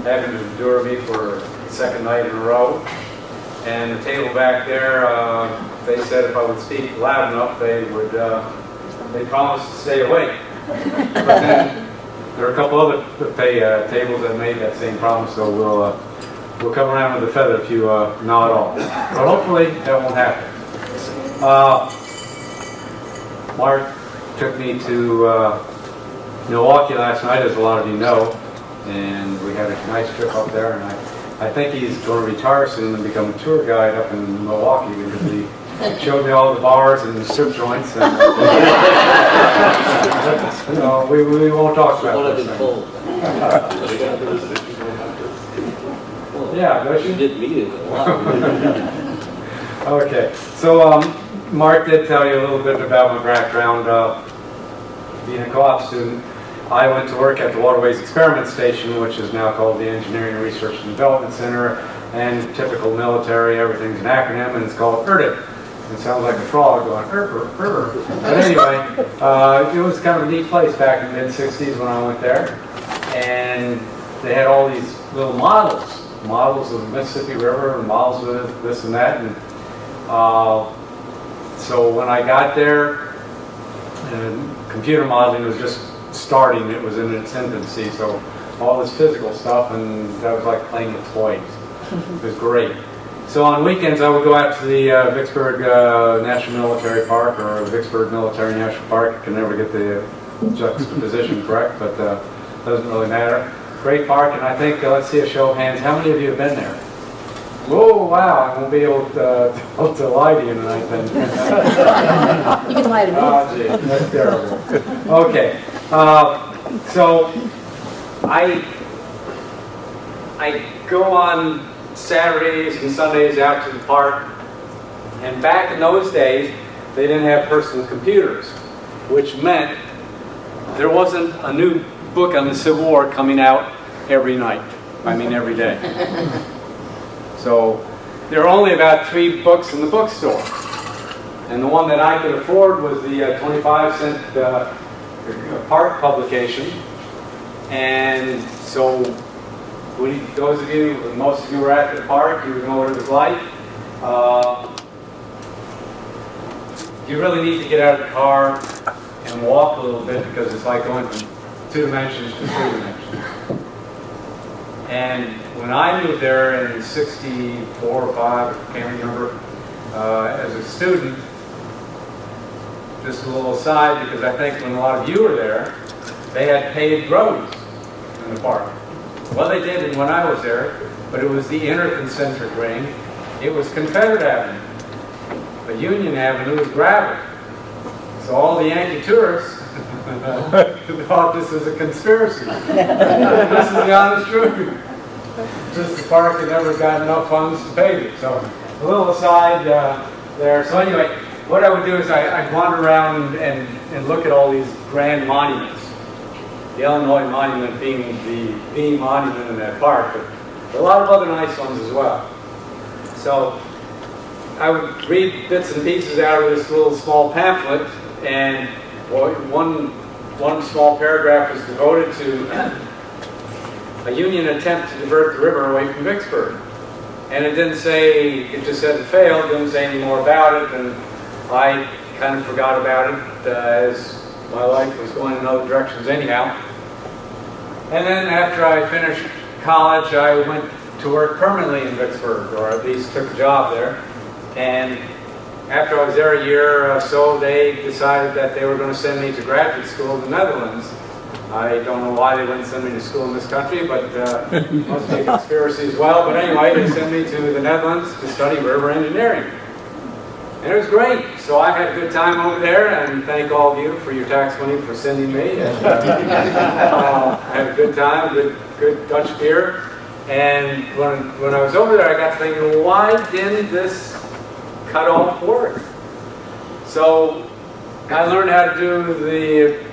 having to endure me for the second night in a row. And the table back there, they said if I would speak loud enough, they promised to stay awake. But then there are a couple other tables that made that same promise, so we'll come around with a feather if you nod off. But hopefully that won't happen. Mark took me to Milwaukee last night, as a lot of you know, and we had a nice trip up there. And I think he's going to retire soon and become a tour guide up in Milwaukee, because he showed me all the bars and the strip joints. And, no, we won't talk about this. Yeah, don't you? Did meet it a lot. Okay, so Mark did tell you a little bit about my background. Being a co-op student, I went to work at the Waterways Experiment Station, which is now called the Engineering Research and Development Center, and typical military, everything's an acronym, and it's called ERDIT. It sounds like a frog going, But anyway, it was kind of a neat place back in the mid-'60s when I went there, and they had all these little models of the Mississippi River, and models of this and that, and so when I got there, computer modeling was just starting. It was in its infancy, so all this physical stuff, and that was like playing with toys. It was great. So on weekends I would go out to the Vicksburg National Military Park, or Vicksburg Military National Park. I can never get the juxtaposition correct, but doesn't really matter. Great park, and I think, let's see a show of hands, how many of you have been there? Whoa, wow, I won't be able to lie to you tonight then. You can lie to me. Oh, gee, that's terrible. Okay, so I go on Saturdays and Sundays out to the park, and back in those days, they didn't have personal computers, which meant there wasn't a new book on the Civil War coming out every night. I mean, every day. So there were only about 3 books in the bookstore. And the one that I could afford was the 25-cent park publication. And so those of you, most of you were at the park, you know what it was like. You really need to get out of the car and walk a little bit, because it's like going from 2 dimensions to 3 dimensions. And when I moved there in '64 or '5, I can't remember, as a student, just a little aside, because I think when a lot of you were there, they had paved roads in the park. Well, they did when I was there, but it was the inner concentric ring. It was Confederate Avenue. But Union Avenue was gravel. So all the Yankee tourists thought this was a conspiracy. This is the honest truth. Just the park had never got enough funds to pave it. So a little aside there. So anyway, what I would do is I'd wander around and look at all these grand monuments. The Illinois Monument being the monument in that park, but a lot of other nice ones as well. So I would read bits and pieces out of this little small pamphlet, and one small paragraph was devoted to a Union attempt to divert the river away from Vicksburg. And it didn't say, it just said it failed, didn't say any more about it, and I kind of forgot about it as my life was going in other directions anyhow. And then after I finished college, I went to work permanently in Vicksburg, or at least took a job there. And after I was there a year or so, they decided that they were going to send me to graduate school in the Netherlands. I don't know why they wouldn't send me to school in this country, but must be a conspiracy as well. But anyway, they sent me to the Netherlands to study river engineering. And it was great. So I had a good time over there, and thank all of you for your tax money for sending me. And, I had a good time, good Dutch beer. And when I was over there, I got to thinking, well, why didn't this cutoff work? So I learned how to do the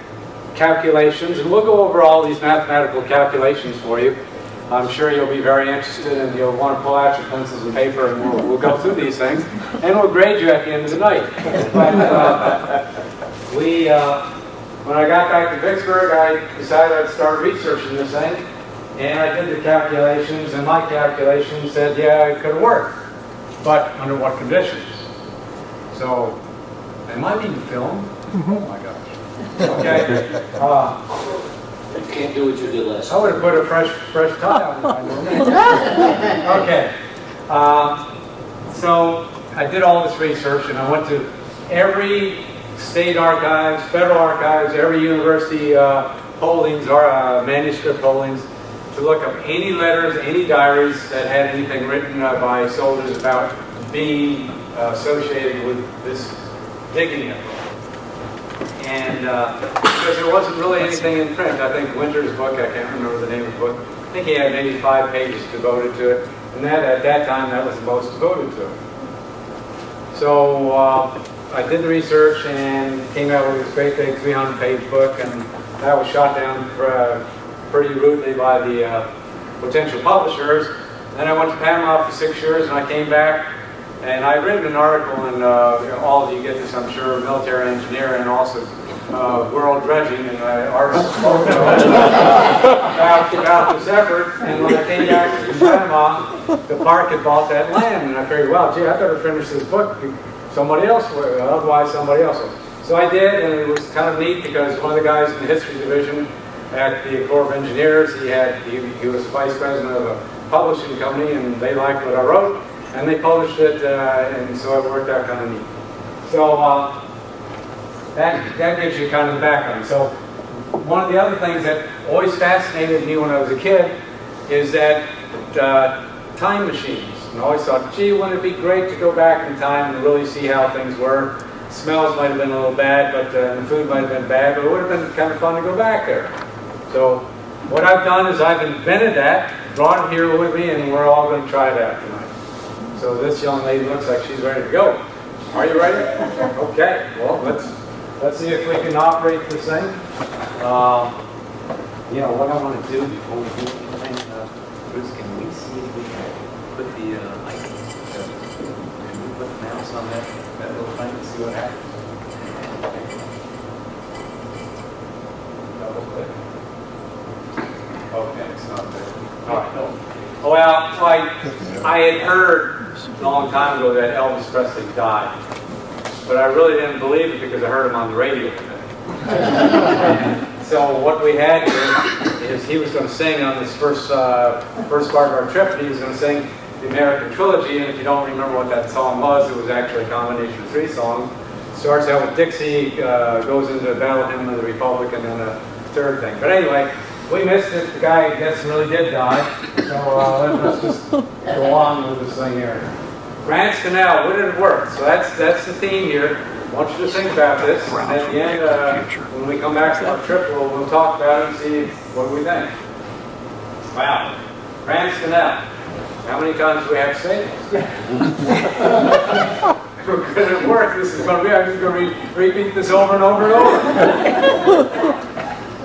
calculations, and we'll go over all these mathematical calculations for you. I'm sure you'll be very interested, and you'll want to pull out your pencils and paper, and we'll go through these things, and we'll grade you at the end of the night. But when I got back to Vicksburg, I decided I'd start researching this thing, And I did the calculations, and my calculations said, yeah, it could work, but under what conditions? So, am I being filmed? Oh my gosh. Okay. You can't do what you did last I would have put a fresh tie on if I knew. Okay. So I did all this research, and I went to every state archives, federal archives, every university holdings or manuscript holdings to look up any letters, any diaries that had anything written by soldiers about being associated with this digging effort. And because there wasn't really anything in print. I think Winter's book, I can't remember the name of the book, I think he had maybe 5 pages devoted to it. And that, at that time, that was the most devoted to it. So I did the research and came out with this great big 300-page book, and that was shot down pretty rudely by the potential publishers. Then I went to Panama for 6 years, and I came back, and I'd written an article, and all of you get this, I'm sure, military engineer, and also world dredging, and I article spoke about this effort. And when I came back to Panama, the park had bought that land, and I figured, well, gee, I better finish this book. Somebody else will, otherwise somebody else will. So I did, and it was kind of neat because one of the guys in the history division at the Corps of Engineers, he was vice president of a publishing company, and they liked what I wrote, and they published it, and so it worked out kind of neat. So that gives you kind of the background. So one of the other things that always fascinated me when I was a kid is that time machines. And I always thought, gee, wouldn't it be great to go back in time and really see how things were? Smells might have been a little bad, but the food might have been bad, but it would have been kind of fun to go back there. So what I've done is I've invented that, brought it here with me, and we're all going to try it out tonight. So this young lady looks like she's ready to go. Are you ready? Okay. Well, let's see if we can operate this thing. You know, what I want to do before we do anything, Bruce, can we see if we can put the icons, can we put the mouse on that little thing and see what happens? Double click. Okay, it's not there. All right. Oh, well, I had heard a long time ago that Elvis Presley died, but I really didn't believe it because I heard him on the radio today. So what we had here is he was going to sing on this first part of our trip. He was going to sing the American Trilogy, and if you don't remember what that song was, it was actually a combination of 3 songs. It starts out with Dixie, goes into the Battle Hymn of the Republic, and then a third thing. But anyway, we missed it. The guy, I guess, really did die. So let's just go on with this thing here. Grant's Canal, when did it work? So that's the theme here. I want you to think about this. And at the end, when we come back to our trip, we'll talk about it and see what we think. Wow. Grant's Canal. How many times do we have to say this? We're good at work. This is going to be, I'm just going to repeat this over and over and over.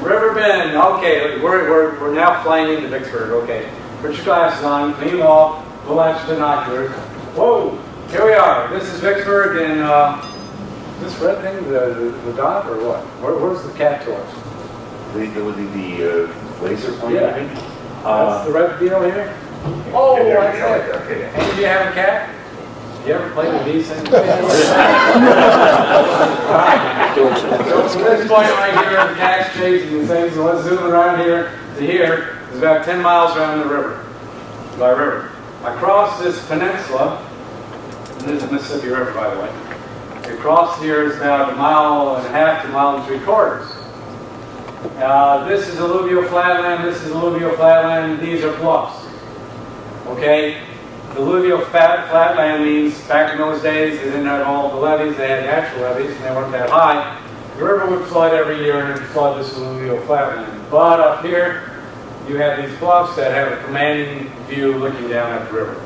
River Bend. Okay, we're now flying into Vicksburg. Okay. Put your glasses on, clean them off, pull out your binoculars. Whoa, here we are. This is Vicksburg, and this red thing, the dot, or what? Where's the cat torch? The laser point? Yeah. That's the red deal here? Oh, that's it. Okay. And do you have a cat? You ever played with these things? So from this point right here, the cat's chasing the things, and let's zoom around here to here. It's about 10 miles around the river, by river. I crossed this peninsula, and this is the Mississippi River, by the way. Across here is about 1.5 miles to 1.75 miles. This is alluvial flatland, this is alluvial flatland, these are bluffs. Okay? The alluvial flatland means back in those days they didn't have all the levees, they had natural levees and they weren't that high. The river would flood every year and it would flood this alluvial flatland. But up here, you have these bluffs that have a commanding view looking down at the river.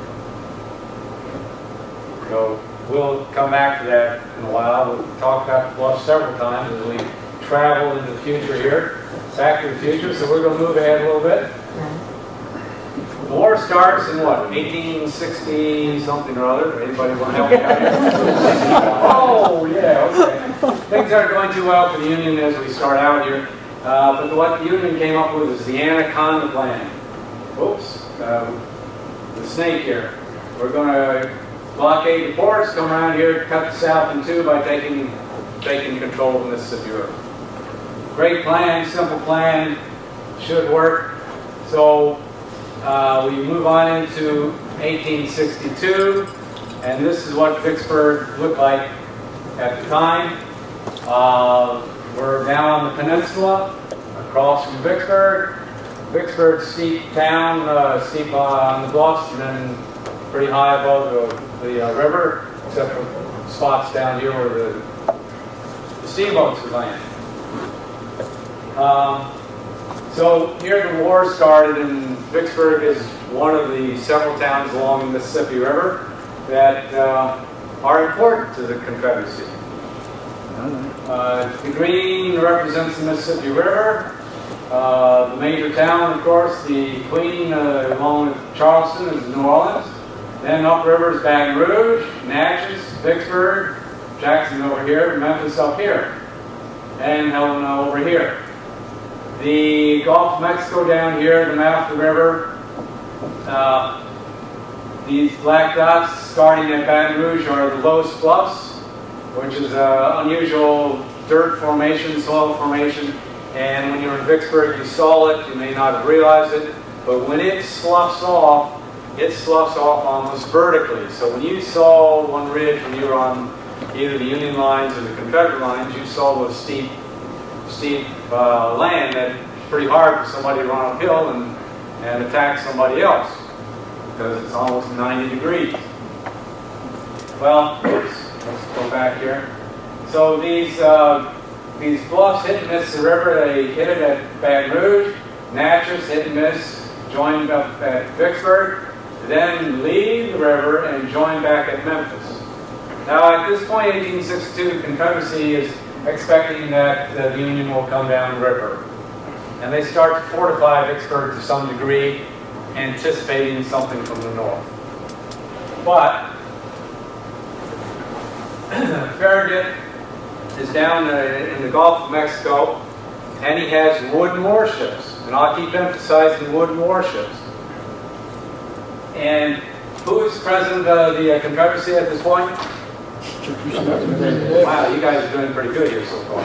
So we'll come back to that in a while. We'll talk about the bluffs several times as we travel into the future here. Back to the future, so we're going to move ahead a little bit. The war starts in what, 1860 something or other? Anybody want to help me out here? Oh, yeah, okay. Things aren't going too well for the Union as we start out here. But what the Union came up with is the Anaconda Plan. the snake here. We're going to blockade the ports, come around here, cut the south in two by taking control of the Mississippi River. Great plan, simple plan, should work. So we move on into 1862, and this is what Vicksburg looked like at the time. We're down on the peninsula, across from Vicksburg. Vicksburg's steep town, steep on the bluffs, and then pretty high above the river, except for spots down here where the steamboats would land. So here the war started, and Vicksburg is one of the several towns along the Mississippi River that are important to the Confederacy. The green represents the Mississippi River. The major town, of course, the Queen, along with Charleston, is New Orleans. Then upriver is Baton Rouge, Natchez, Vicksburg, Jackson over here, Memphis up here, and Helena over here. The Gulf of Mexico down here, the mouth of the river. These black dots starting at Baton Rouge are the lowest bluffs, which is an unusual dirt formation, soil formation. And when you're in Vicksburg, you saw it. You may not have realized it, but when it sloughs off almost vertically. So when you saw one ridge, when you were on either the Union lines or the Confederate lines, you saw those steep land that's pretty hard for somebody to run uphill and attack somebody else because it's almost 90 degrees. Well, let's go back here. So these bluffs hit and miss the river. They hit it at Baton Rouge, Natchez, hit and miss, joined up at Vicksburg, then leave the river and join back at Memphis. Now at this point, 1862, the Confederacy is expecting that the Union will come down the river. And they start to fortify Vicksburg to some degree, anticipating something from the north. But Farragut is down in the Gulf of Mexico, and he has wooden warships. And I'll keep emphasizing wooden warships. And who is president of the Confederacy at this point? Wow, you guys are doing pretty good here so far.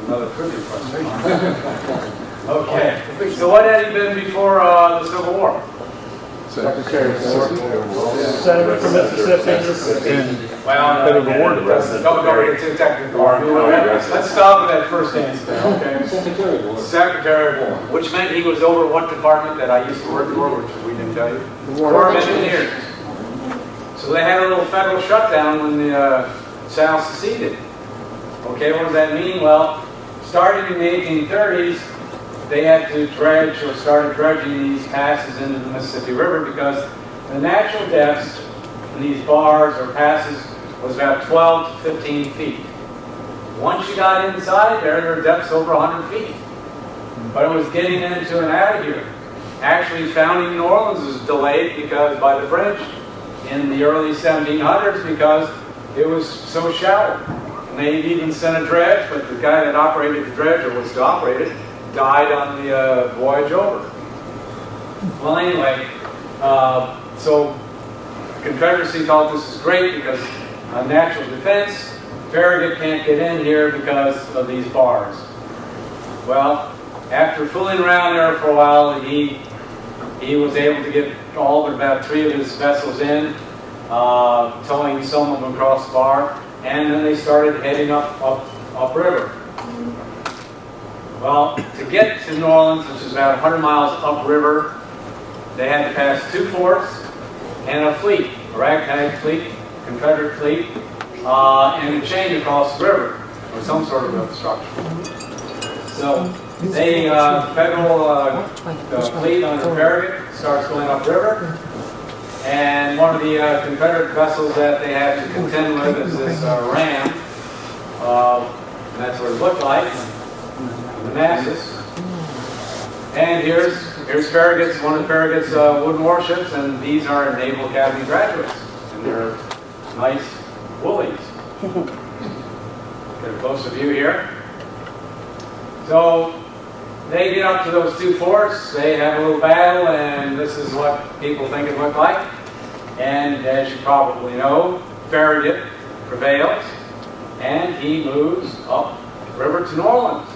Another trivia question. Okay, so what had he been before the Civil War? Secretary of War. Senator from Mississippi. Well, don't get too technical. Let's stop with that first answer, okay? Secretary of War. Secretary of War, which meant he was over what department that I used to work for, which we didn't tell you? Corps of Engineers. So they had a little federal shutdown when the South seceded. Okay, what does that mean? Well, starting in the 1830s, they had to dredge or started dredging these passes into the Mississippi River because the natural depths in these bars or passes was about 12 to 15 feet. Once you got inside there were depths over 100 feet. But it was getting into and out of here. Actually, founding New Orleans was delayed because by the French in the early 1700s because it was so shallow. And they even sent a dredge, but the guy that operated the dredge, or was to operate it, died on the voyage over. Well, anyway, so Confederacy thought this is great because natural defense. Farragut can't get in here because of these bars. Well, after fooling around there for a while, he was able to get all but about 3 of his vessels in, towing some of them across the bar, and then they started heading upriver. Well, to get to New Orleans, which is about 100 miles upriver, they had to pass 2 forts and a fleet, a ragtag fleet, Confederate fleet, and a chain across the river, or some sort of obstruction. So they, federal fleet under Farragut starts going upriver, and one of the Confederate vessels that they had to contend with is this ram, and that's what it looked like. Manassas. And here's Farragut's, one of Farragut's wooden warships, and these are Naval Academy graduates. And they're nice woolies. Get a closer view here. So they get up to those two forts, they have a little battle, and this is what people think it looked like. And as you probably know, Farragut prevails, and he moves up river to New Orleans.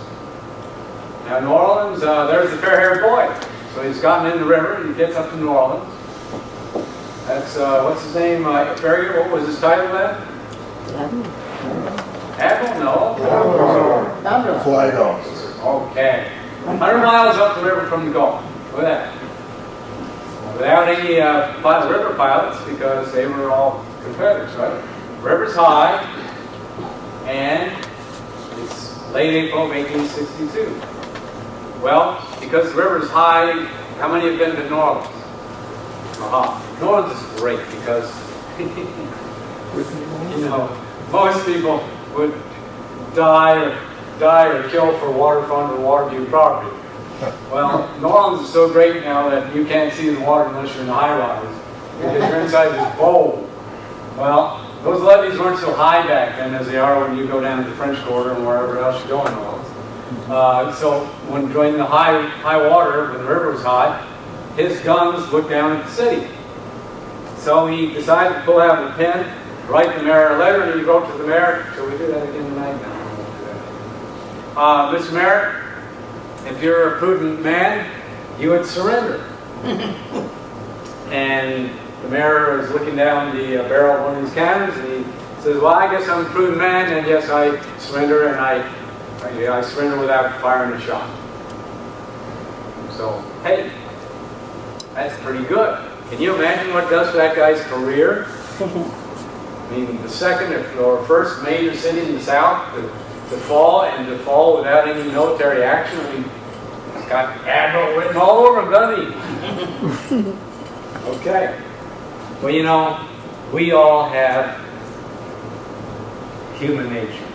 Now New Orleans, there's the fair-haired boy. So he's gotten in the river, and he gets up to New Orleans. That's, what's his name, Farragut, what was his title then? Admiral? No. Flag officer. Okay. 100 miles up the river from the Gulf. Look at that. Without any river pilots, because they were all Confederates, right? River's high, and it's late April of 1862. Well, because the river's high, how many have been to New Orleans? New Orleans is great because, you know, most people would die or kill for waterfront or water-view property. Well, New Orleans is so great now that you can't see the water unless you're in the high-rise, because you're inside this bowl. Well, those levees weren't so high back then as they are when you go down to the French Quarter and wherever else you go in New Orleans. So when during the high water, when the river was high, his guns looked down at the city. So he decided to pull out the pen, write the mayor a letter, and he wrote to the mayor. Shall we do that again tonight? No, we won't do that. Mr. Mayor, if you're a prudent man, you would surrender. And the mayor is looking down the barrel of one of these cannons, and he says, well, I guess I'm a prudent man, and yes, I surrender, and I surrender without firing a shot. So, hey, that's pretty good. Can you imagine what it does for that guy's career? I mean, the second or first major city in the South to fall without any military action. I mean, it's got Admiral written all over him, doesn't he? Okay. Well, you know, we all have human nature.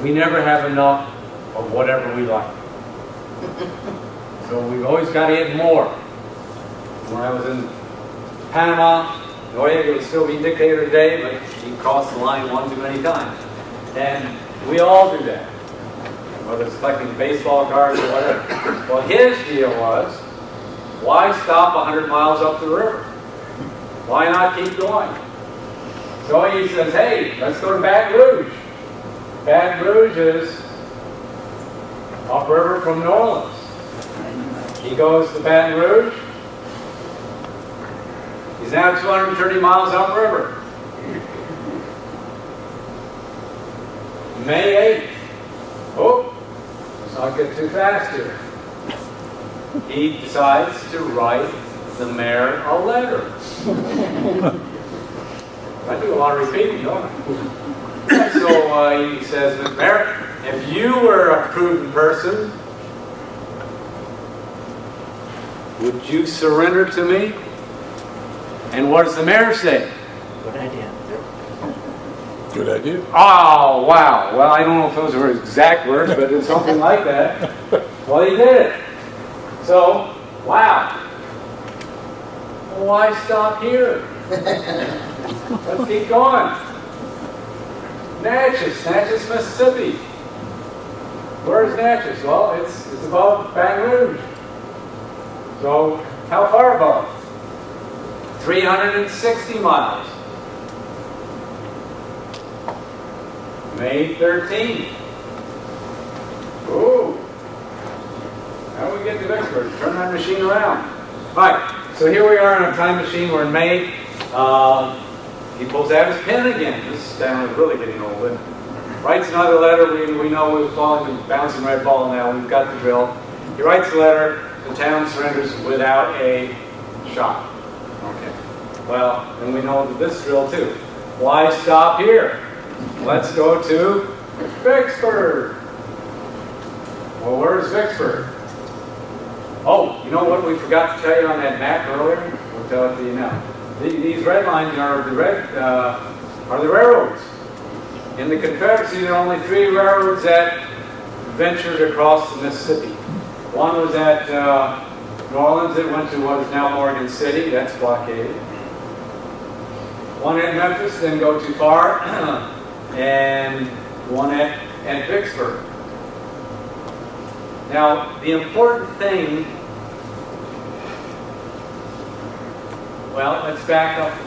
We never have enough of whatever we like. So we've always got to get more. When I was in Panama, Noriega would still be dictator today, but he crossed the line one too many times. And we all do that, whether it's collecting baseball cards or whatever. Well, his deal was, why stop 100 miles up the river? Why not keep going? So he says, hey, let's go to Baton Rouge. Baton Rouge is upriver from New Orleans. He goes to Baton Rouge. He's now 230 miles upriver. May 8th. Oh, let's not get too fast here. He decides to write the mayor a letter. I do a lot of repeating, don't I? So he says, Mr. Mayor, if you were a prudent person, would you surrender to me? And what does the mayor say? Good idea. Good idea. Oh, wow. Well, I don't know if those were exact words, but it's something like that. Well, he did it. So, wow. Well, why stop here? Let's keep going. Natchez, Mississippi. Where's Natchez? Well, it's above Baton Rouge. So, how far above? 360 miles. May 13th. Ooh. How do we get to Vicksburg? Turn that machine around. All right, so here we are in a time machine. We're in May. He pulls out his pen again. This town is really getting old. And writes another letter. We know we're falling and bouncing red ball now. We've got the drill. He writes a letter. The town surrenders without a shot. Okay. Well, and we know this drill too. Why stop here? Let's go to Vicksburg. Well, where's Vicksburg? Oh, you know what we forgot to tell you on that map earlier? We'll tell it to you now. These red lines are the railroads. In the Confederacy, there are only 3 railroads that ventured across the Mississippi. One was at New Orleans. It went to what is now Morgan City. That's blockaded. One at Memphis, didn't go too far, and one at Vicksburg. Now, the important thing, well, let's back up.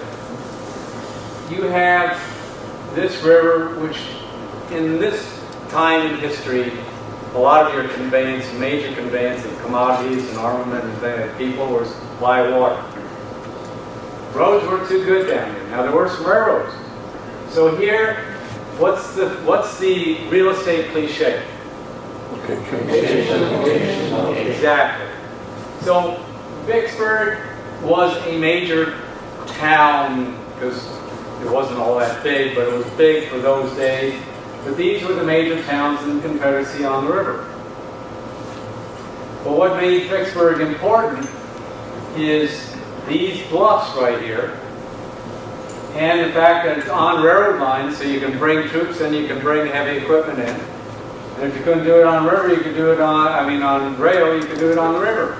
You have this river, which in this time in history, a lot of your conveyance, major conveyance of commodities and armament and people was by water. Roads weren't too good down here. Now there were some railroads. So here, what's the real estate cliche? Exactly. So Vicksburg was a major town because it wasn't all that big, but it was big for those days. But these were the major towns in the Confederacy on the river. But what made Vicksburg important is these bluffs right here, and the fact that it's on railroad lines, so you can bring troops and you can bring heavy equipment in. And if you couldn't do it on river, you could do it on rail, you could do it on the river.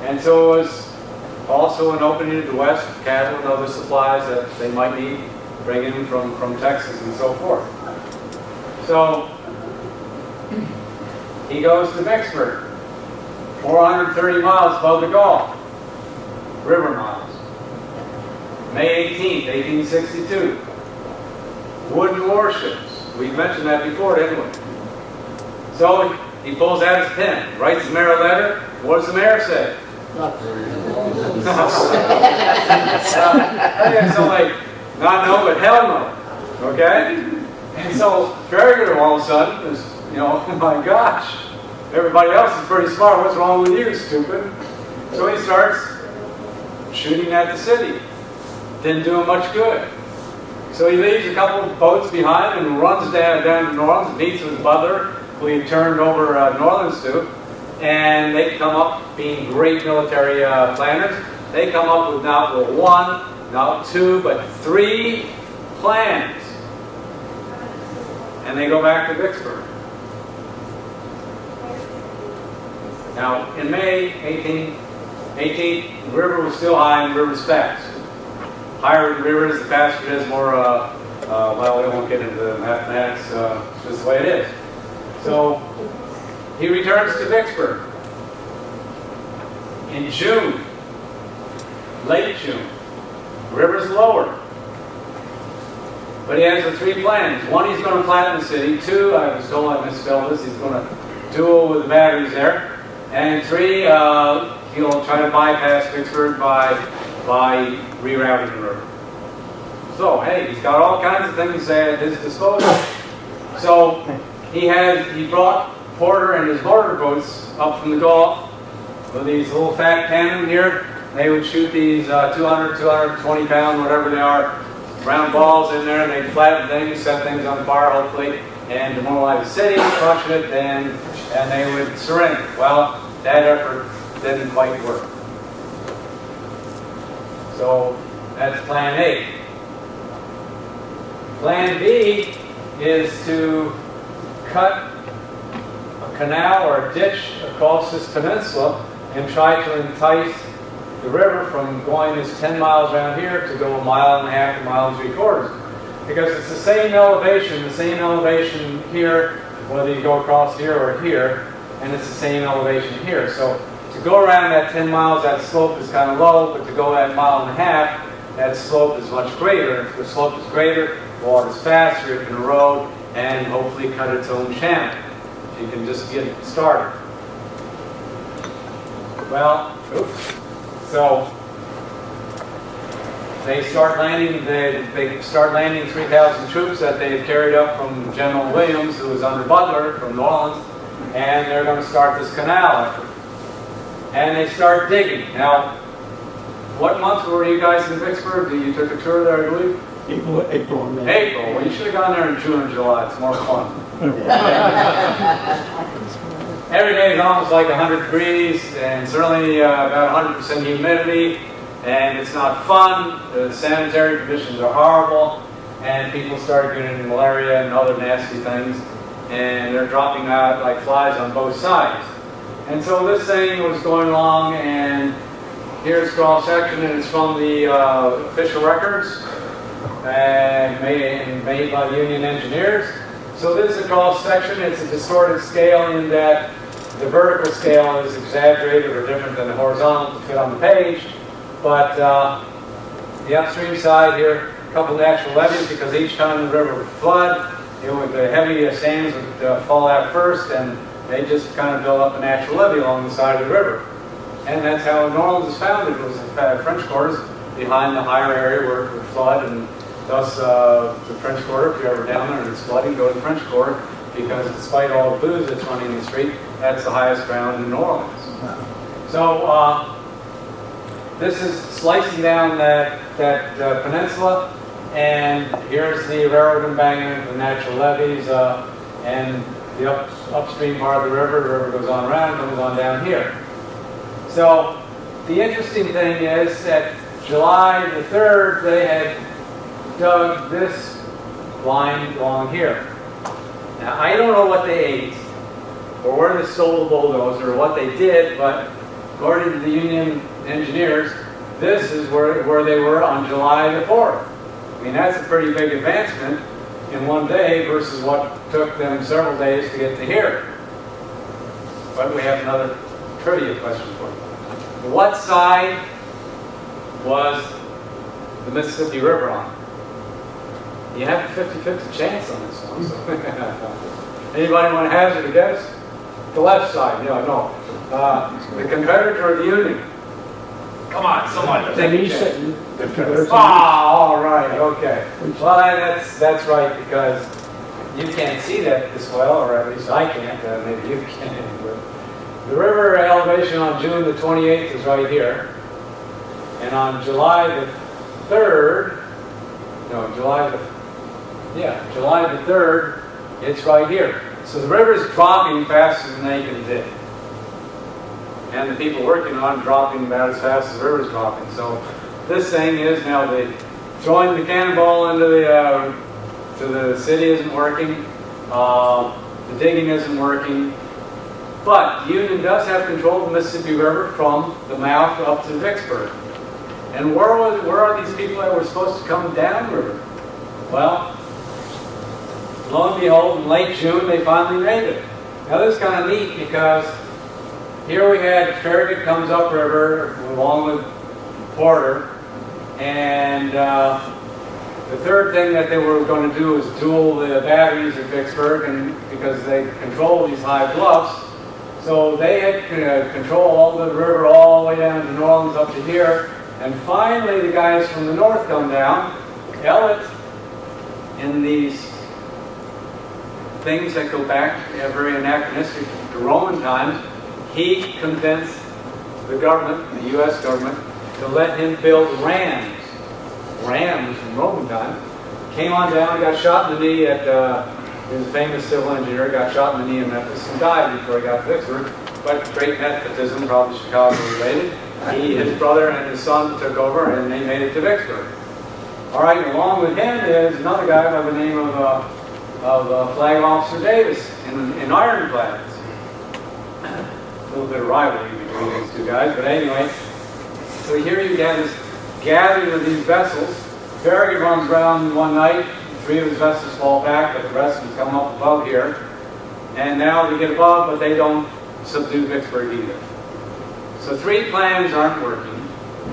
And so it was also an opening to the west, cattle and other supplies that they might need, bringing in from Texas and so forth. So he goes to Vicksburg, 430 miles above the Gulf, river miles. May 18th, 1862. Wooden warships. We mentioned that before, didn't we? So he pulls out his pen, writes the mayor a letter. What does the mayor say? So like, not no, but hell no. Okay? And so Farragut all of a sudden is, oh my gosh, everybody else is pretty smart. What's wrong with you, stupid? So he starts shooting at the city. Didn't do him much good. So he leaves a couple of boats behind and runs down to New Orleans, meets with Butler, who he turned over New Orleans to, and they come up, being great military planners, they come up with not one, not two, but 3 plans. And they go back to Vicksburg. Now, in May 18th, the river was still high and the river's fast. Higher the river is, the faster it is, more, well, we won't get into the mathematics, it's just the way it is. So, he returns to Vicksburg in June, late June. The river's lower. But he has the 3 plans. 1, he's going to flatten the city. 2, I was told I misspelled this, he's going to duel with the batteries there. And 3, he'll try to bypass Vicksburg by rerouting the river. So, hey, he's got all kinds of things at his disposal. So, he brought Porter and his mortar boats up from the Gulf with these little fat cannon here. They would shoot these 200, 220 pound, whatever they are, round balls in there, and they'd flatten things, set things on fire, hopefully, and demoralize the city, crush it, and they would surrender. Well, that effort didn't quite work. So that's plan A. Plan B is to cut a canal or a ditch across this peninsula and try to entice the river from going this 10 miles around here to go 1.5 miles, 1.5 miles, 3/4. Because it's the same elevation here, whether you go across here or here, and it's the same elevation here. So to go around that 10 miles, that slope is kind of low, but to go that 1.5 miles, that slope is much greater. If the slope is greater, the water's faster, it can erode, and hopefully cut its own channel. You can just get started. Well, so they start landing. They start landing 3,000 troops that they had carried up from General Williams, who was under Butler from New Orleans, and they're going to start this canal effort. And they start digging. Now, what month were you guys in Vicksburg? You took a tour there, I believe? April and May. April. Well, you should have gone there in June or July. It's more fun. Every day is almost like 100 degrees, and certainly about 100% humidity, and it's not fun. The sanitary conditions are horrible, and people start getting malaria and other nasty things, and they're dropping out like flies on both sides. And so this thing was going along, and here's cross section, and it's from the official records, and made by the Union engineers. So this is a cross section. It's a distorted scale in that the vertical scale is exaggerated or different than the horizontal to fit on the page. But the upstream side here, a couple natural levees, because each time the river would flood, the heavy sands would fall out first, and they just kind of build up a natural levee along the side of the river. And that's how New Orleans was founded. It was French quarters behind the higher area where it would flood, and thus the French Quarter, if you're ever down there and it's flooding, go to the French Quarter, because despite all the booze that's running in the street, that's the highest ground in New Orleans. So this is slicing down that peninsula, and here's the railroad embankment, the natural levees, and the upstream part of the river goes on around and comes on down here. So the interesting thing is that July the 3rd, they had dug this line along here. Now, I don't know what they ate, or where they stole the bulldozer, or what they did, but according to the union engineers, this is where they were on July the 4th. I mean, that's a pretty big advancement in one day versus what took them several days to get to here. But we have another trivia question for you. What side was the Mississippi River on? You have a 50-50 chance on this one. So. Anybody want to hazard a guess? The left side, no. The Confederacy or the Union? Come on, someone take a chance. All right, okay. Well, that's right, because you can't see that this well, or at least I can't. Maybe you can. But the river elevation on June the 28th is right here, and on July the 3rd, July the 3rd, it's right here. So the river is dropping faster than they can dig. And the people working on it dropping about as fast as the river is dropping. So this thing is now throwing the cannonball into the city isn't working. The digging isn't working. But the Union does have control of the Mississippi River from the mouth up to Vicksburg. And where are these people that were supposed to come downriver? Well, lo and behold, in late June, they finally made it. Now this is kind of neat, because here we had Farragut comes upriver along with Porter, and the third thing that they were going to do was duel the batteries at Vicksburg, and because they control these high bluffs, so they had control all the river all the way down to New Orleans up to here, and finally the guys from the north come down. Elliott, in these things that go back very anachronistic to Roman times, he convinced the government, the U.S. government, to let him build rams from Roman time. Came on down, got shot in the knee at, he was a famous civil engineer, got shot in the knee in Memphis and died before he got to Vicksburg. But great nepotism, probably Chicago related. His brother and his son took over, and they made it to Vicksburg. All right, and along with him is another guy by the name of Flag Officer Davis in ironclads. A little bit of rivalry between these two guys, but anyway. So here you get this gathering of these vessels. Farragut runs around one night, 3 of his vessels fall back, but the rest of them come up above here. And now they get above, but they don't subdue Vicksburg either. So 3 plans aren't working.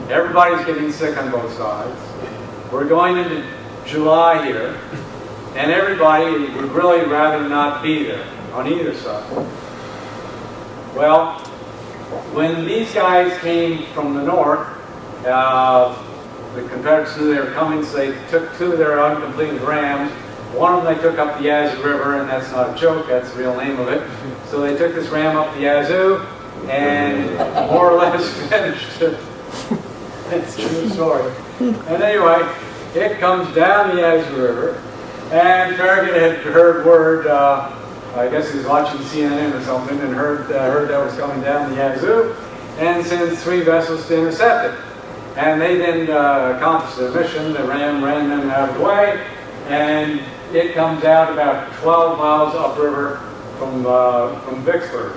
Everybody's getting sick on both sides. We're going into July here, and everybody would really rather not be there on either side. Well, when these guys came from the north, the Confederates knew they were coming, so they took 2 of their uncompleted rams. One of them they took up the Yazoo River, and that's not a joke, that's the real name of it. So they took this ram up the Yazoo, and more or less finished it. It's a true story. And anyway, it comes down the Yazoo River, and Farragut had heard word, I guess he was watching CNN or something, and heard that was coming down the Yazoo, and sent 3 vessels to intercept it. And they then accomplished their mission. The ram ran them out of the way, and it comes out about 12 miles upriver from Vicksburg.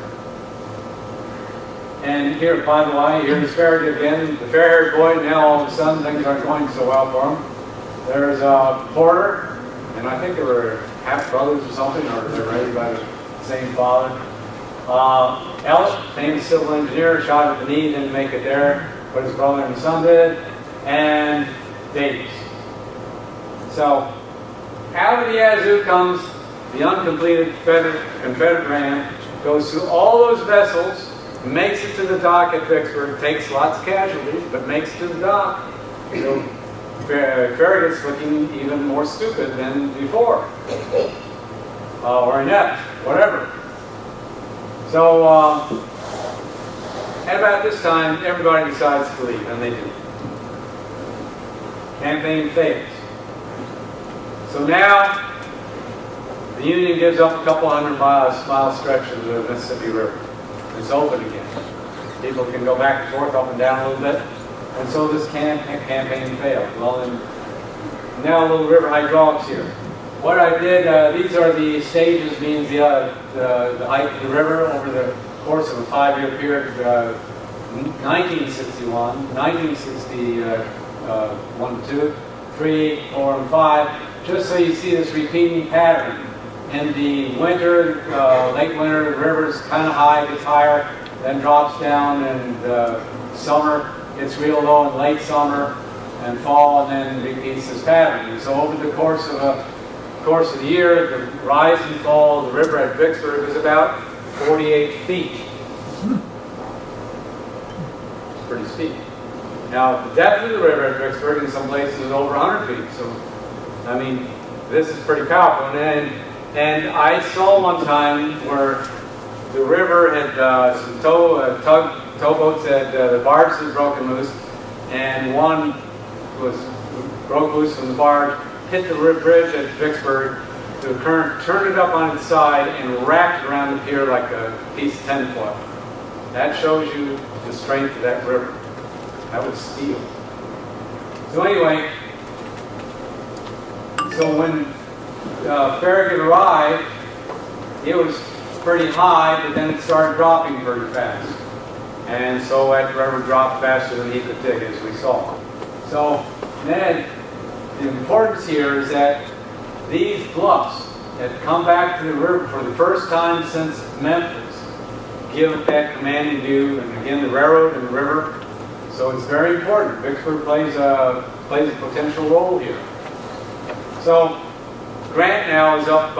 And here, by the way, here's Farragut again, the fair-haired boy. Now all of a sudden things aren't going so well for him. There's Porter, and I think there were half brothers or something, or they're raised by the same father. Elliot, famous civil engineer, shot at the knee, didn't make it there, but his brother and son did. And Davies. So, out of the Yazoo comes the uncompleted Confederate ram, goes through all those vessels, makes it to the dock at Vicksburg, takes lots of casualties, but makes it to the dock. So, Farragut's looking even more stupid than before. Or inept, whatever. So, at about this time, everybody decides to leave, and they do. Campaign fails. So now, the Union gives up a couple mile stretch of the Mississippi River. It's open again. People can go back and forth, up and down a little bit. And so this campaign failed. Well, then, now a little river hydraulics here. What I did, these are the stages, means the height of the river over the course of a 5-year period, 1961, 1961, 2, 3, 4, and 5, just so you see this repeating pattern. In the winter, late winter, the river's kind of high, gets higher, then drops down, and summer gets real low in late summer and fall, and then repeats this pattern. And so over the course of the year, the rise and fall of the river at Vicksburg is about 48 feet. It's pretty steep. Now, the depth of the river at Vicksburg in some places is over 100 feet. So, I mean, this is pretty powerful. And I saw one time where the river had some towboats had the barbs had broken loose, and one broke loose from the barge, hit the bridge at Vicksburg. The current turned it up on its side and wrapped it around the pier like a piece of tinfoil. That shows you the strength of that river. That was steel. So anyway, so when Farragut arrived, it was pretty high, but then it started dropping pretty fast. And so that river dropped faster than he could dig, as we saw. So then, the importance here is that these bluffs that come back to the river for the first time since Memphis give that commanding view, and again the railroad and the river. So it's very important. Vicksburg plays a potential role here. So Grant now is up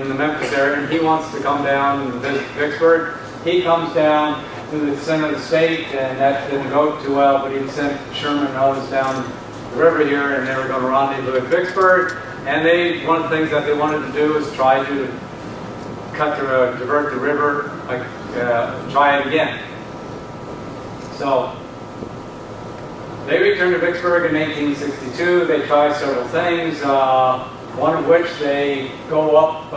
in the Memphis area, and he wants to come down and visit Vicksburg. He comes down to the center of the state, and that didn't go too well, but he sent Sherman and others down the river here, and they were going to rendezvous at Vicksburg. And one of the things that they wanted to do is try to divert the river, try it again. So they returned to Vicksburg in 1862. They try several things, one of which they go up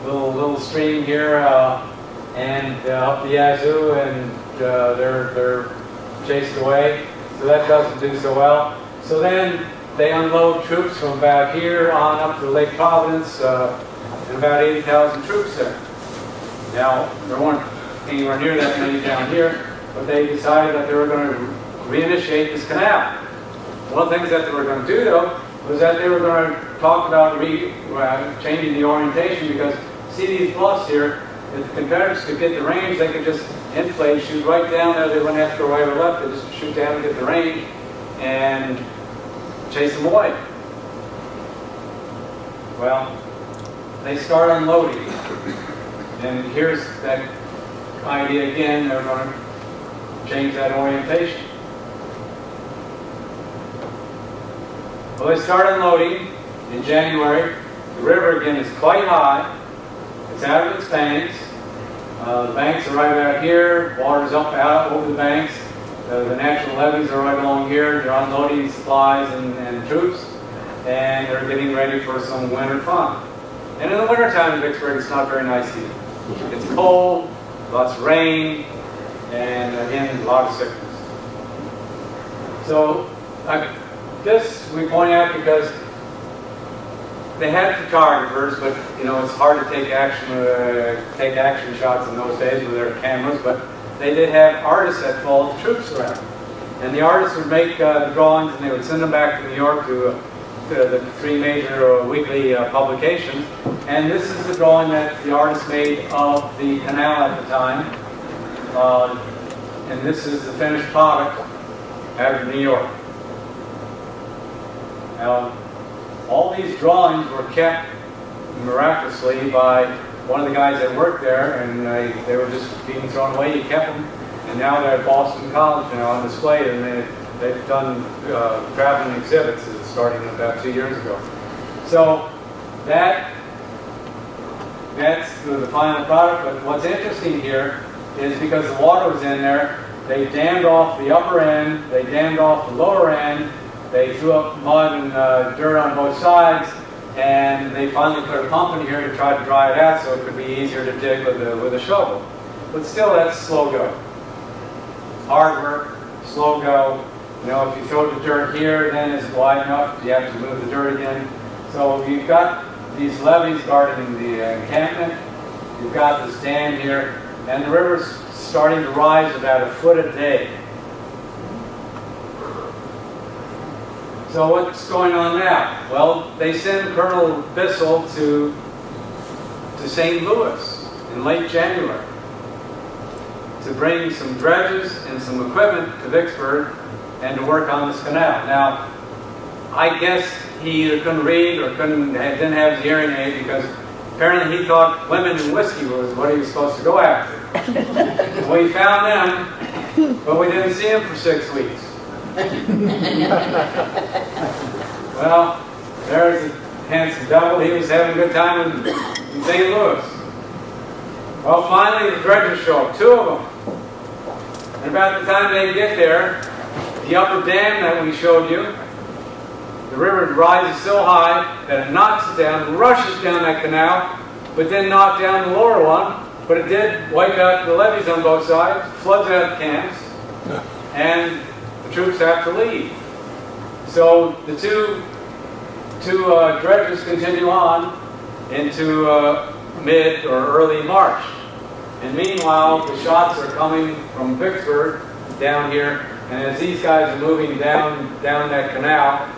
little stream here and up the Yazoo, and they're chased away. So that doesn't do so well. So then they unload troops from about here on up to Lake Providence, and about 80,000 troops there. Now, there weren't anywhere near that many down here, but they decided that they were going to reinitiate this canal. One of the things that they were going to do, though, was that they were going to talk about changing the orientation, because see these bluffs here, if the Confederates could get the range, they could just inflate, shoot right down there. They wouldn't have to go right or left. They just shoot down and get the range and chase them away. Well, they start unloading. And here's that idea again. They're going to change that orientation. Well, they start unloading in January. The river again is quite high. It's out of its banks. The banks are right about here. Water's up out over the banks. The natural levees are right along here. They're unloading supplies and troops, and they're getting ready for some winter fun. And in the wintertime in Vicksburg, it's not very nice either. It's cold, lots of rain, and again, a lot of sickness. So this we point out because they had photographers, but it's hard to take action shots in those days with their cameras. But they did have artists that followed the troops around, and the artists would make the drawings, and they would send them back to New York to the three major weekly publications. And this is the drawing that the artist made of the canal at the time. And this is the finished product out of New York. Now, all these drawings were kept miraculously by one of the guys that worked there, and they were just being thrown away. He kept them, and now they're at Boston College, on display, and they've done traveling exhibits starting about 2 years ago. So that's the final product. But what's interesting here is because the water was in there, they dammed off the upper end, they dammed off the lower end, they threw up mud and dirt on both sides, and they finally put a pump in here to try to dry it out so it could be easier to dig with a shovel. But still, that's slow go. Hard work, slow go. If you throw the dirt here, then it's wide enough, you have to move the dirt again. So you've got these levees guarding the encampment. You've got this dam here, and the river's starting to rise about a foot a day. So what's going on now? Well, they send Colonel Bissell to St. Louis in late January to bring some dredges and some equipment to Vicksburg and to work on this canal. Now, I guess he either couldn't read or didn't have his hearing aid, because apparently he thought women and whiskey was what he was supposed to go after. We found them, but we didn't see him for 6 weeks. Well, there's a handsome devil. He was having a good time in St. Louis. Well, finally the dredgers show up, 2 of them. And about the time they get there, the upper dam that we showed you, the river rises so high that it knocks it down, rushes down that canal, but then knocked down the lower one. But it did wipe out the levees on both sides, floods out the camps, and the troops have to leave. So the two dredgers continue on into mid or early March. And meanwhile, the shots are coming from Vicksburg down here, and as these guys are moving down that canal,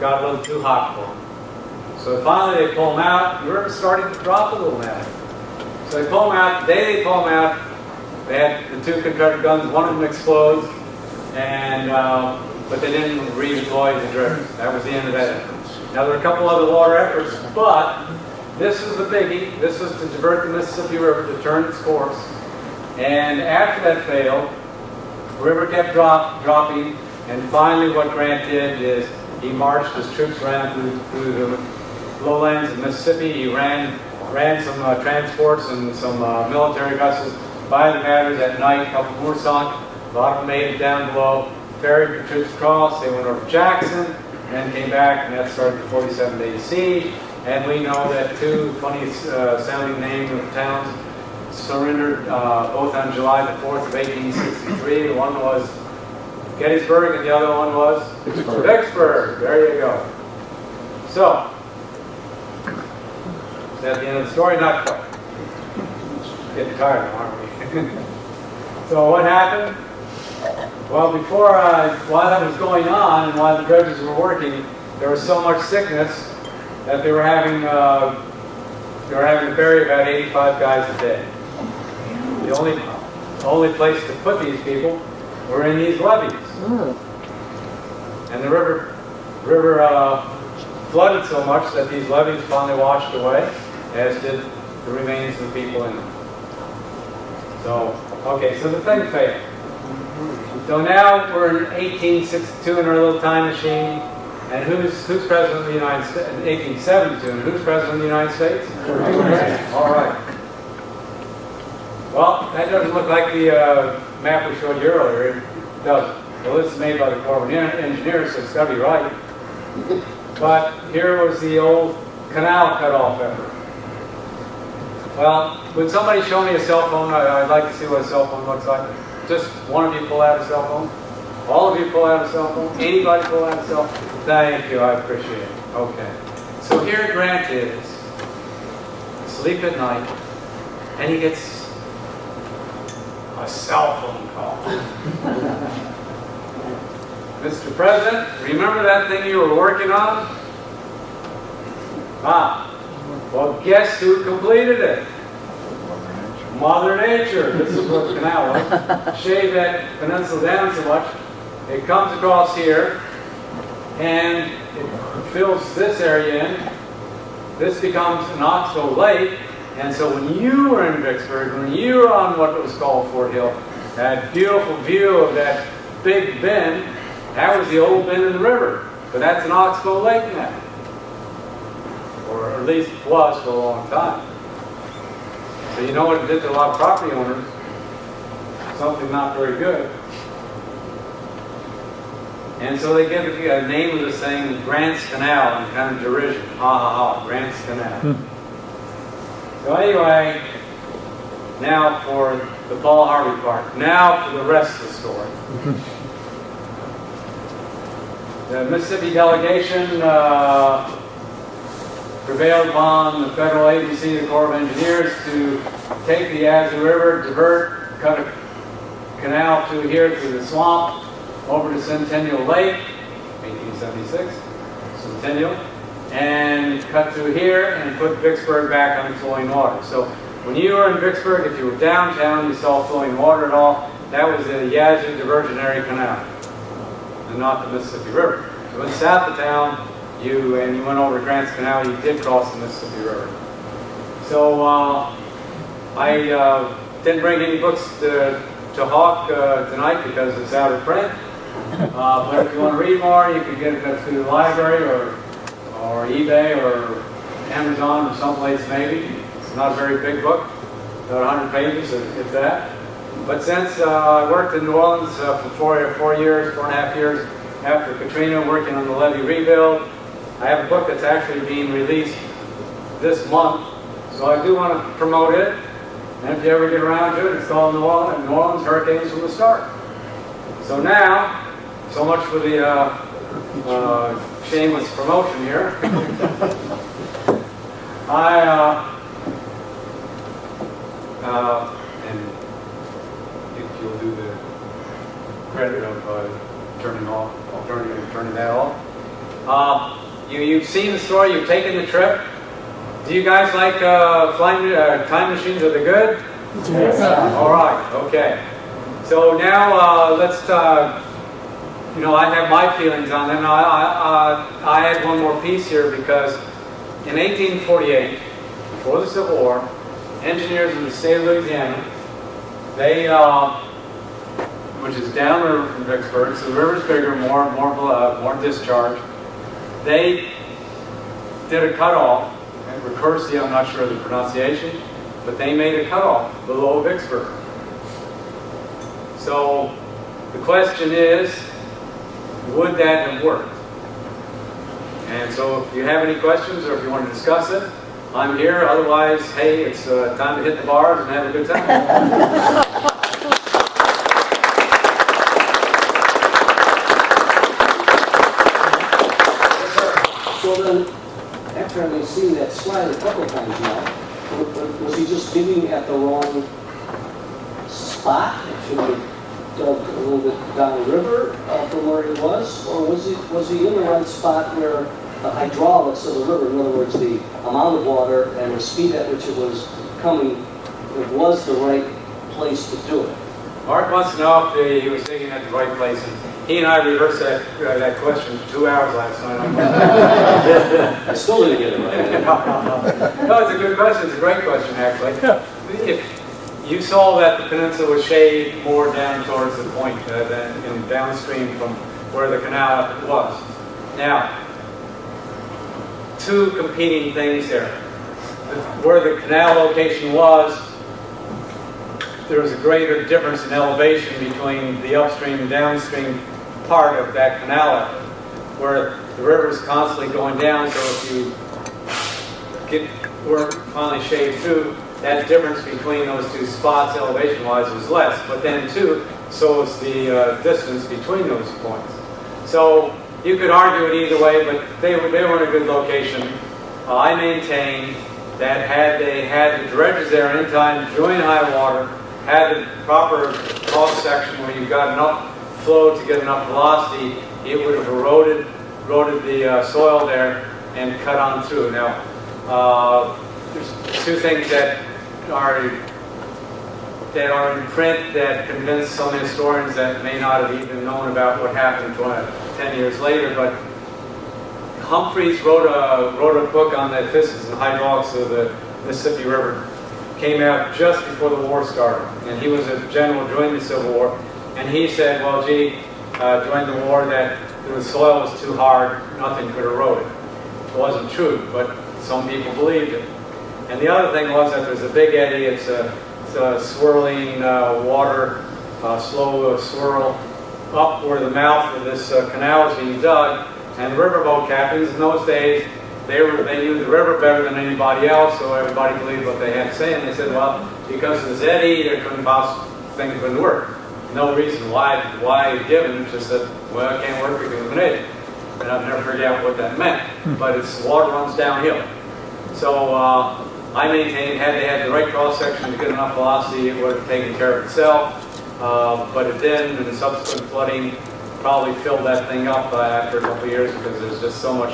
got a little too hot for them. So finally they pull them out. The river's starting to drop a little now. So they pull them out. The day they pull them out, they had the 2 Confederate guns. One of them explodes, and but they didn't redeploy the dredgers. That was the end of that. Now there are a couple other water efforts, but this was the biggie. This was to divert the Mississippi River to turn its course. And after that failed, the river kept dropping, and finally what Grant did is he marched his troops around through the lowlands of Mississippi. He ran some transports and some military vessels by the batteries at night. A couple more sunk. A lot of them made it down below. Ferried the troops across. They went over Jackson, and then came back, and that started the 47-day siege. And we know that 2 funny-sounding names of towns surrendered both on July the 4th of 1863. One was Gettysburg, and the other one was Vicksburg. There you go. So, is that the end of the story? Not quite. Getting tired, aren't we? So what happened? Well, while that was going on, and while the dredgers were working, there was so much sickness that they were having to bury about 85 guys a day. The only place to put these people were in these levees. And the river flooded so much that these levees finally washed away, as did the remains of the people in them. So, okay, so the thing failed. So now we're in 1862 in our little time machine, and who's president of the United States? In 1872, and who's president of the United States? All right. Well, that doesn't look like the map we showed you earlier. It doesn't. Well, this is made by the Corps of Engineers, so it's got to be right. But here was the old canal cutoff effort. Well, would somebody show me a cell phone? I'd like to see what a cell phone looks like. Just one of you pull out a cell phone? All of you pull out a cell phone? Anybody pull out a cell phone? Thank you, I appreciate it. Okay. So here Grant is, asleep at night, and he gets a cell phone call. Mr. President, remember that thing you were working on? Well, guess who completed it? Mother Nature. This is what the canal was. Shave that peninsula down so much. It comes across here, and it fills this area in. This becomes an oxbow lake, and so when you were in Vicksburg, when you were on what was called Fort Hill, that beautiful view of that big bend, that was the old bend in the river. But that's an oxbow lake now. Or at least it was for a long time. So you know what it did to a lot of property owners? Something not very good. And so they give a name of this thing, Grant's Canal, in kind of derision. Ha ha ha, Grant's Canal. So anyway, now for the Paul Harvey part. Now for the rest of the story. The Mississippi delegation prevailed upon the federal agency, the Corps of Engineers, to take the Yazoo River, divert, cut a canal through here through the swamp, over to Centennial Lake, 1876, Centennial, and cut through here and put Vicksburg back on flowing water. So when you were in Vicksburg, if you were downtown, you saw flowing water at all, that was the Yazoo Diversionary Canal, and not the Mississippi River. So in south of town, you went over to Grant's Canal, you did cross the Mississippi River. So I didn't bring any books to hawk tonight because it's out of print. But if you want to read more, you can get it through the library or eBay or Amazon or someplace maybe. It's not a very big book, about 100 pages, if that. But since I worked in New Orleans for 4.5 years after Katrina, working on the levee rebuild, I have a book that's actually being released this month. So I do want to promote it. And if you ever get around to it, it's called New Orleans Hurricanes from the Start. So now, so much for the shameless promotion here. And if you'll do the credit of turning that off. You've seen the story, you've taken the trip. Do you guys like flying time machines? Are they good? Yes. All right, okay. So now let's, I have my feelings on them. I had one more piece here because in 1848, before the Civil War, engineers in the state of Louisiana, they, which is downriver from Vicksburg, so the river's bigger, more discharge. They did a cutoff, recursive, I'm not sure of the pronunciation, but they made a cutoff below Vicksburg. So the question is, would that have worked? And so if you have any questions or if you want to discuss it, I'm here. Otherwise, hey, it's time to hit the bars and have a good time. So then, after having seen that slide a couple of times now, was he just digging at the wrong spot? Should have dug a little bit down the river from where he was? Or was he in the right spot where the hydraulics of the river, in other words, the amount of water and the speed at which it was coming, it was the right place to do it? Mark wants to know if he was digging at the right place. And he and I reversed that question for 2 hours last night. I still didn't get it right. No, it's a good question. It's a great question, actually. If you saw that the peninsula was shaved more down towards the point than downstream from where the canal was. Now, two competing things there. Where the canal location was, there was a greater difference in elevation between the upstream and downstream part of that canal effort, where the river is constantly going down, so if you were finally shaved through, that difference between those two spots elevation-wise was less. But then too, so is the distance between those points. So you could argue it either way, but they were in a good location. I maintain that had they had the dredges there in time during high water, had the proper cross section where you've got enough flow to get enough velocity, it would have eroded the soil there and cut on through. Now, there's two things that are in print that convince some historians that may not have even known about what happened 10 years later, but Humphreys wrote a book on the physics and hydraulics of the Mississippi River. Came out just before the war started, and he was a general during the Civil War, and he said, well, gee, during the war that the soil was too hard, nothing could erode it. It wasn't true, but some people believed it. And the other thing was that there's a big eddy. It's a swirling water, slow swirl up where the mouth of this canal is being dug. And the riverboat captains in those days, they knew the river better than anybody else, so everybody believed what they had to say. And they said, well, because of this eddy, things couldn't work. No reason why given, just that, well, it can't work because of an eddy. And I've never figured out what that meant. But it's water runs downhill. So I maintained, had they had the right cross section to get enough velocity, it would have taken care of itself. But it didn't, and the subsequent flooding probably filled that thing up after a couple of years because there's just so much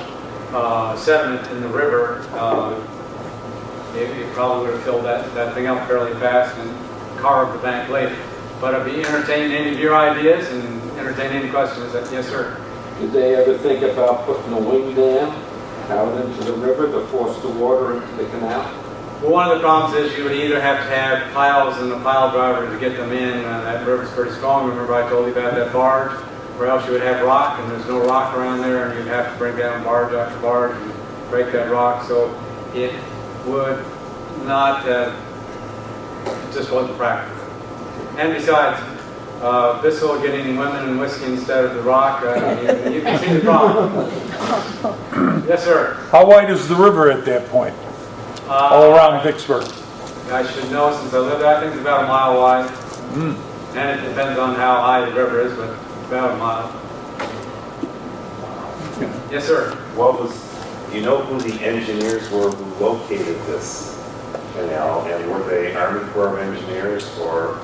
sediment in the river. It probably would have filled that thing up fairly fast and carved the bank later. But I'd be entertaining any of your ideas and entertain any questions. Yes, sir. Did they ever think about putting a wing dam out into the river to force the water into the canal? Well, one of the problems is you would either have to have piles and a pile driver to get them in. That river's pretty strong. Remember I told you about that barge? Or else you would have rock, and there's no rock around there, and you'd have to break down barge after barge and break that rock. So it would not, it just wasn't practical. And besides, Bissell getting women and whiskey instead of the rock, you can see the problem. Yes, sir. How wide is the river at that point? All around Vicksburg? I should know since I live there. I think it's about a mile wide. And it depends on how high the river is, but about a mile. Yes, sir. You know who the engineers were who located this canal, and were they Army Corps of Engineers or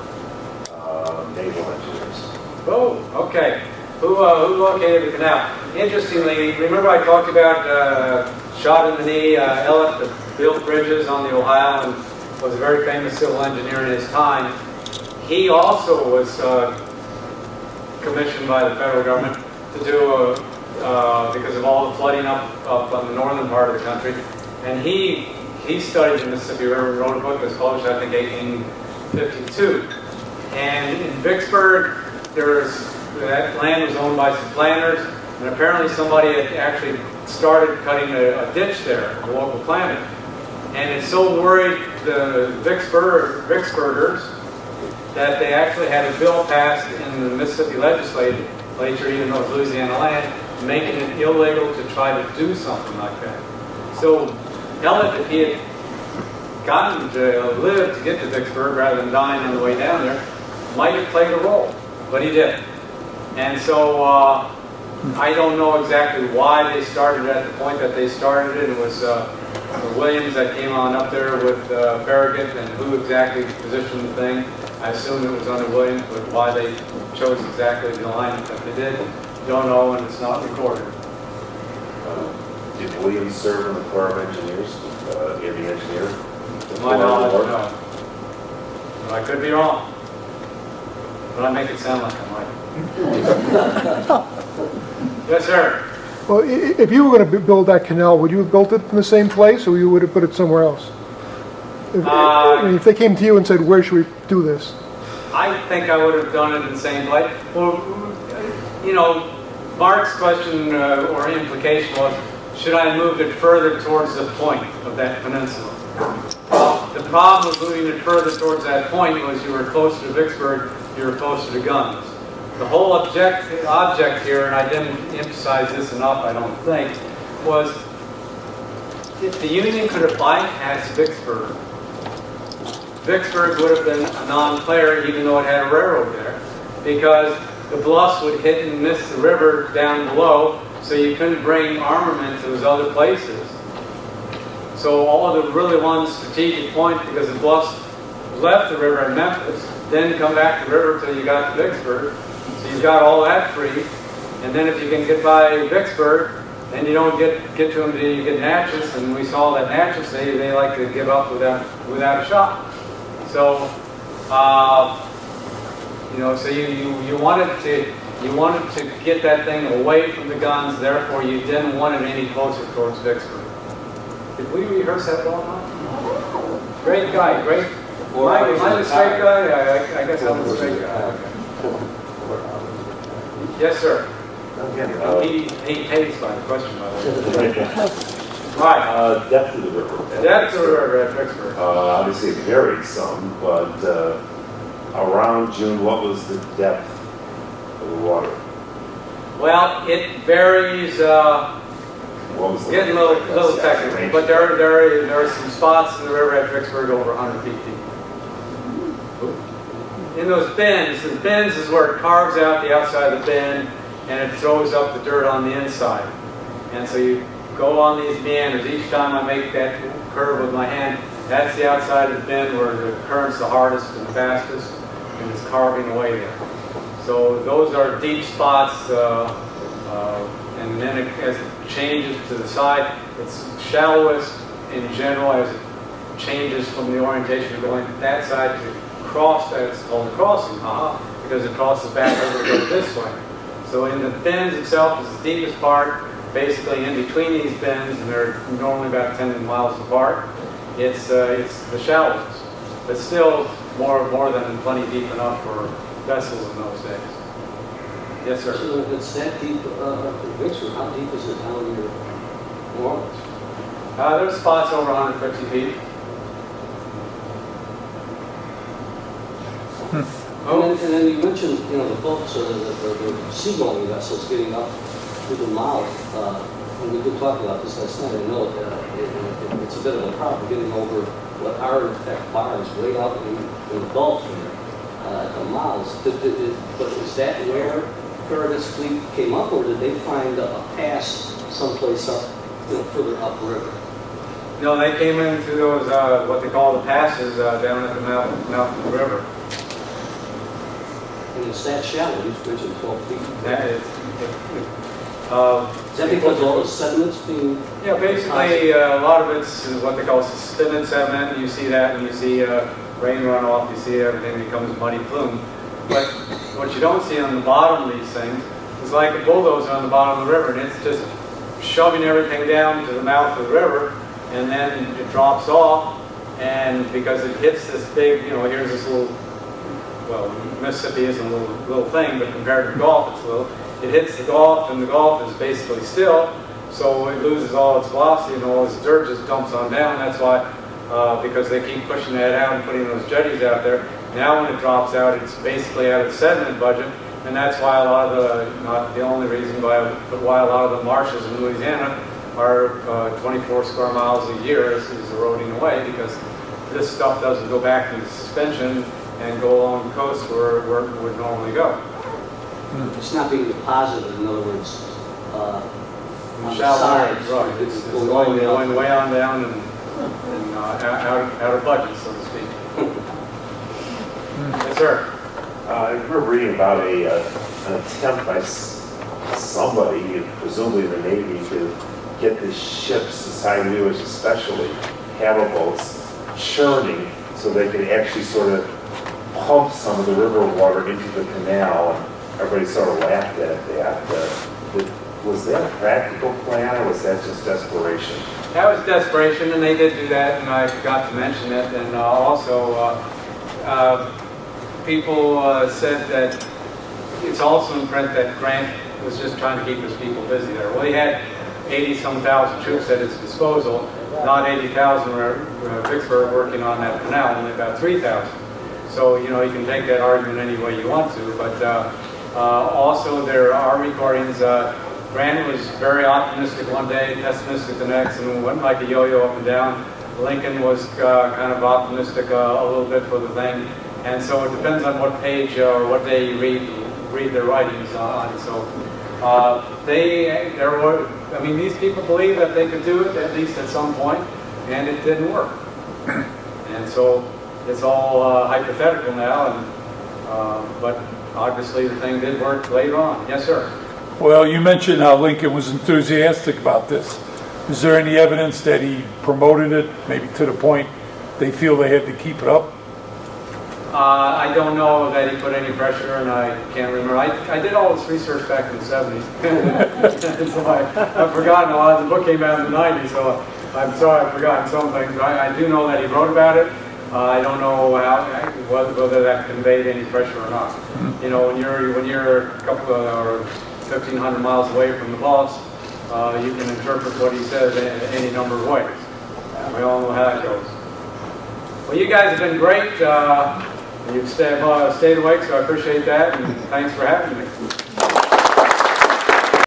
naval engineers? Oh, okay. Who located the canal? Interestingly, remember I talked about shot in the knee, Elliott, that built bridges on the Ohio and was a very famous civil engineer in his time. He also was commissioned by the federal government to do, because of all the flooding up on the northern part of the country, and he studied the Mississippi River, wrote a book that was published, I think, 1852. And in Vicksburg, that land was owned by some planters, and apparently somebody had actually started cutting a ditch there, a local planter. And it so worried the Vicksburgers that they actually had a bill passed in the Mississippi legislature, even though it's Louisiana land, making it illegal to try to do something like that. So Elliott, if he had gotten to live to get to Vicksburg rather than dying on the way down there, might have played a role, but he didn't. And so I don't know exactly why they started at the point that they started it. It was Williams that came on up there with Farragut, and who exactly positioned the thing. I assume it was under Williams, but why they chose exactly the alignment that they did, don't know, and it's not recorded. Did Williams serve in the Corps of Engineers, Navy engineer? To my knowledge, no. But I could be wrong. But I make it sound like I might. Yes, sir. Well, if you were going to build that canal, would you have built it in the same place, or you would have put it somewhere else? If they came to you and said, where should we do this? I think I would have done it in the same place. Well, you know, Mark's question or implication was, should I have moved it further towards the point of that peninsula? The problem with moving it further towards that point was you were closer to Vicksburg, you were closer to guns. The whole object here, and I didn't emphasize this enough, I don't think, was if the Union could have bypassed Vicksburg, Vicksburg would have been a non-player even though it had a railroad there, because the bluffs would hit and miss the river down below, so you couldn't bring armament to those other places. So all of the really one strategic point, because the bluffs left the river in Memphis, then come back to the river till you got to Vicksburg. So you've got all that free. And then if you can get by Vicksburg, then you don't get to them until you get Natchez. And we saw that Natchez, they like to give up without a shot. So, so you wanted to get that thing away from the guns. Therefore, you didn't want it any closer towards Vicksburg. Did we rehearse that at all, Mike? Great guy, great. Am I the straight guy? I guess I'm the straight guy. Okay. Yes, sir. He pays by the question, by the way. Right. Depth of the river. Depth of the river at Vicksburg. Obviously it varied some, but around June, what was the depth of the water? Well, it varies. What was the Getting a little technical, but there are some spots in the river at Vicksburg over 100 feet deep. In those bends, the bends is where it carves out the outside of the bend and it throws up the dirt on the inside. And so you go on these meanders. Each time I make that curve with my hand, that's the outside of the bend where the current's the hardest and the fastest, and it's carving away there. So those are deep spots, and then as it changes to the side, it's shallowest in general as it changes from the orientation of going to that side to cross. That's called a crossing, because it crosses back over to go this way. So in the bends itself is the deepest part, basically in between these bends, and they're normally about 10 miles apart. It's the shallowest, but still more than plenty deep enough for vessels in those days. Yes, sir. So if it's that deep, Vicksburg, how deep is it down near New Orleans? There's spots over 150 feet. And then you mentioned, the boats, the seagoing vessels getting up to the mouth. And we did talk about this last night. I know it's a bit of a problem getting over what are in fact bars way out in the Gulf there at the mouths. But is that where Farragut's fleet came up, or did they find a pass someplace up, further upriver? No, they came in through those what they call the passes down at the mouth of the river. And it's that shallow, you mentioned 12 feet. That is. Is that because all the sediments being... Yeah, basically a lot of it's what they call suspended sediment. You see that when you see rain runoff, you see everything becomes muddy plume. But what you don't see on the bottom of these things is like a bulldozer on the bottom of the river, and it's just shoving everything down to the mouth of the river, and then it drops off, and because it hits this big, here's this little, well, Mississippi isn't a little thing, but compared to the Gulf, it's little. It hits the Gulf, and the Gulf is basically still, so it loses all its velocity, and all this dirt just dumps on down. That's why, because they keep pushing that out and putting those jetties out there. Now when it drops out, it's basically out of the sediment budget, and that's why a lot of the, not the only reason, but why a lot of the marshes in Louisiana are 24 square miles a year is eroding away, because this stuff doesn't go back into suspension and go along the coast where it would normally go. It's not being deposited, in other words, on the Shallow sides. right. It's going way on down and out of budget, so to speak. Yes, sir. I remember reading about an attempt by somebody, presumably the Navy, to get the ships, the side-wheelers especially, paddle boats, churning so they could actually sort of pump some of the river water into the canal. And everybody sort of laughed at that. Was that a practical plan, or was that just desperation? That was desperation, and they did do that, and I forgot to mention it. And also, people said that it's also in print that Grant was just trying to keep his people busy there. Well, he had 80-some thousand troops at his disposal, not 80,000 were Vicksburg working on that canal, only about 3,000. So, you can take that argument any way you want to, but also there are recordings. Grant was very optimistic one day, pessimistic the next, and went like a yo-yo up and down. Lincoln was kind of optimistic a little bit for the thing. And so it depends on what page or what day you read their writings on. So these people believe that they could do it, at least at some point, and it didn't work. And so it's all hypothetical now, and But obviously the thing did work later on. Yes, sir. Well, you mentioned how Lincoln was enthusiastic about this. Is there any evidence that he promoted it, maybe to the point they feel they had to keep it up? I don't know that he put any pressure, and I can't remember. I did all this research back in the 70s, so I've forgotten a lot. The book came out in the 90s, so I'm sorry I've forgotten some things. I do know that he wrote about it. I don't know whether that conveyed any pressure or not. You know, when you're a couple or 1,500 miles away from the bluffs, you can interpret what he says any number of ways. We all know how that goes. Well, you guys have been great. You've stayed awake, so I appreciate that, and thanks for having me.